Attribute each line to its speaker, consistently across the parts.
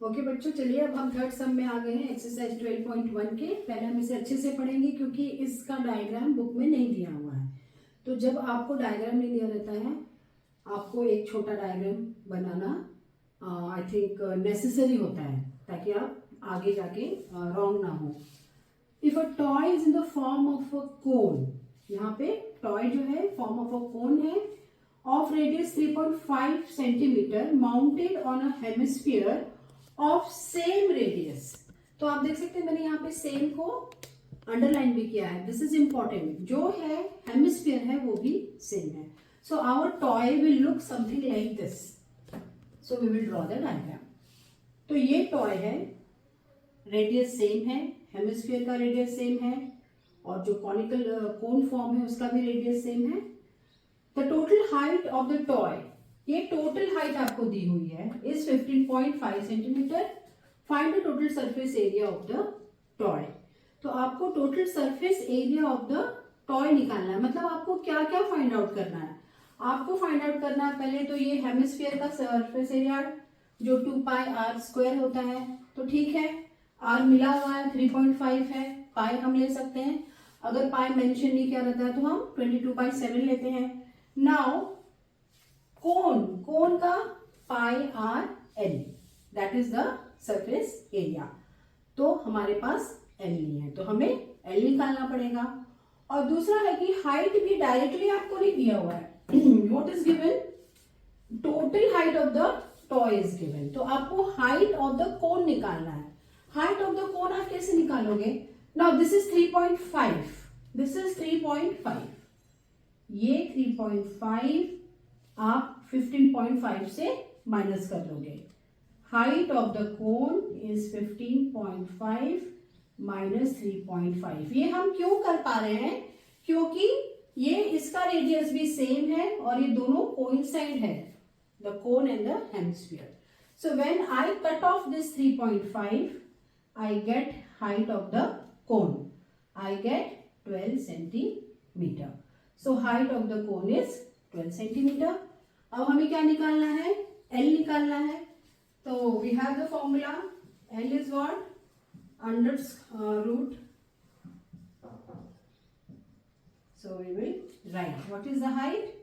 Speaker 1: Okay बच्चों, चलिए अब हम थर्ड सम में आ गए हैं एक्सरसाइज 12.1 के। पहले हम इसे अच्छे से पढ़ेंगे क्योंकि इसका डायग्राम बुक में नहीं दिया हुआ है। तो जब आपको डायग्राम नहीं दिया रहता है, आपको एक छोटा डायग्राम बनाना आई थिंक नेसेसरी होता है ताकि आप आगे जाके रॉन्ग ना हो। If a toy is in the form of a cone, यहाँ पे टॉय जो है फॉर्म ऑफ अ कोन है, of radius 3.5 centimetre, mounted on a hemisphere of same radius. तो आप देख सकते हैं मैंने यहाँ पे सेम को अंडरलाइन भी किया है। दिस इज इंपॉर्टेंट, जो है हेमिस्फीयर है वो भी सेम है। So our toy will look something like this. So we will draw the diagram. तो ये टॉय है, रेडियस सेम है, हेमिस्फीयर का रेडियस सेम है और जो कॉनिकल कोन फॉर्म है उसका भी रेडियस सेम है। The total height of the toy, ये टोटल हाइट आपको दी हुई है, is 15.5 centimetre. Find the total surface area of the toy. तो आपको total surface area of the toy निकालना है। मतलब आपको क्या क्या फाइंड आउट करना है? आपको फाइंड आउट करना है पहले तो ये हेमिस्फीयर का सरफेस एरिया जो 2 पाई आर स्क्वायर होता है। तो ठीक है, आर मिला हुआ है 3.5 है, पाई हम ले सकते हैं। अगर पाई मेंशन नहीं किया रहता है तो हम 22/7 लेते हैं। नाउ कोन का pi r l, that is the surface area. तो हमारे पास एल नहीं है तो हमें एल निकालना पड़ेगा। और दूसरा है कि हाइट भी डायरेक्टली आपको नहीं दिया हुआ है। What is given? Total height of the toy is given. तो आपको हाइट ऑफ द कोन निकालना है। हाइट ऑफ द कोन आप कैसे निकालोगे? Now this is 3.5, this is 3.5, ये 3.5 आप 15.5 से माइनस कर लोगे। Height of the cone is 15.5 minus 3.5। ये हम क्यों कर पा रहे हैं? क्योंकि ये इसका रेडियस भी सेम है और ये दोनों कोइंसाइड है, the cone and the hemisphere. So when I cut off this 3.5, I get height of the cone, I get 12 centimetre. So height of the cone is 12 centimetre. अब हमें क्या निकालना है? L निकालना है। तो we have the formula, L is what? Under root. So we will write what is the height?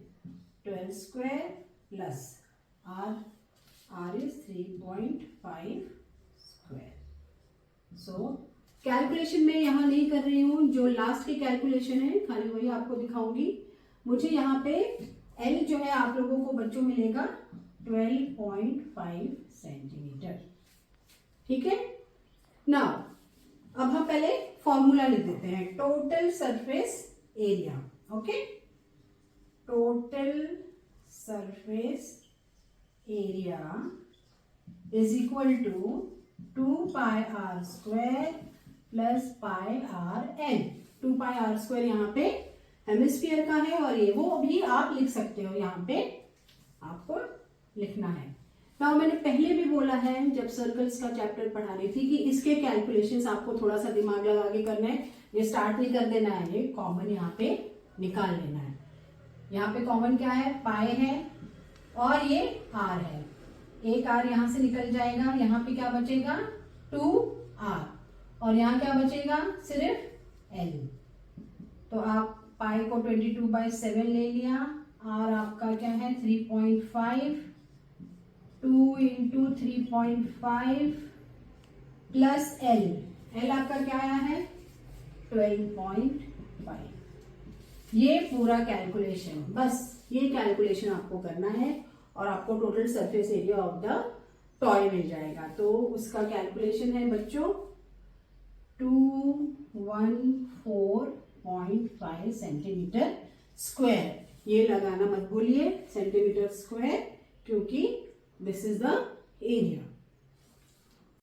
Speaker 1: 12 square plus r is 3.5 square. So calculation में यहाँ नहीं कर रही हूँ, जो लास्ट की कैलकुलेशन है खाली वही आपको दिखाऊंगी। मुझे यहाँ पे L जो है आप लोगों को बच्चों मिलेगा 12.5 सेंटीमीटर। ठीक है। नाउ अब हम पहले फॉर्मूला लिख देते हैं। Total surface area, okay, total surface area is equal to 2 pi r square plus pi r l. 2 pi r square यहाँ पे हेमिस्फीयर का है और ये वो भी आप लिख सकते हो, यहाँ पे आपको लिखना है। ना मैंने पहले भी बोला है जब सर्कल्स का चैप्टर पढ़ा रही थी कि इसके कैलकुलेशंस आपको थोड़ा सा दिमाग लगा के करना है। ये स्टार्ट नहीं कर देना है, ये कॉमन यहाँ पे निकाल लेना है। यहाँ पे कॉमन क्या है? पाई है और ये आर है। एक आर यहाँ से निकल जाएगा, यहाँ पे क्या बचेगा? 2r। और यहाँ क्या बचेगा? सिर्फ l। तो आप पाई को 22/7 ले लिया। आर आपका क्या है? 3.5, 2 इंटू 3.5 प्लस एल आपका क्या आया है? 12.5। ये पूरा कैलकुलेशन, बस ये कैलकुलेशन आपको करना है और आपको total surface area of the toy मिल जाएगा। तो उसका कैलकुलेशन है बच्चों 214.5 सेंटीमीटर स्क्वायर। ये लगाना मत भूलिए, सेंटीमीटर स्क्वायर, क्योंकि दिस इज द एरिया।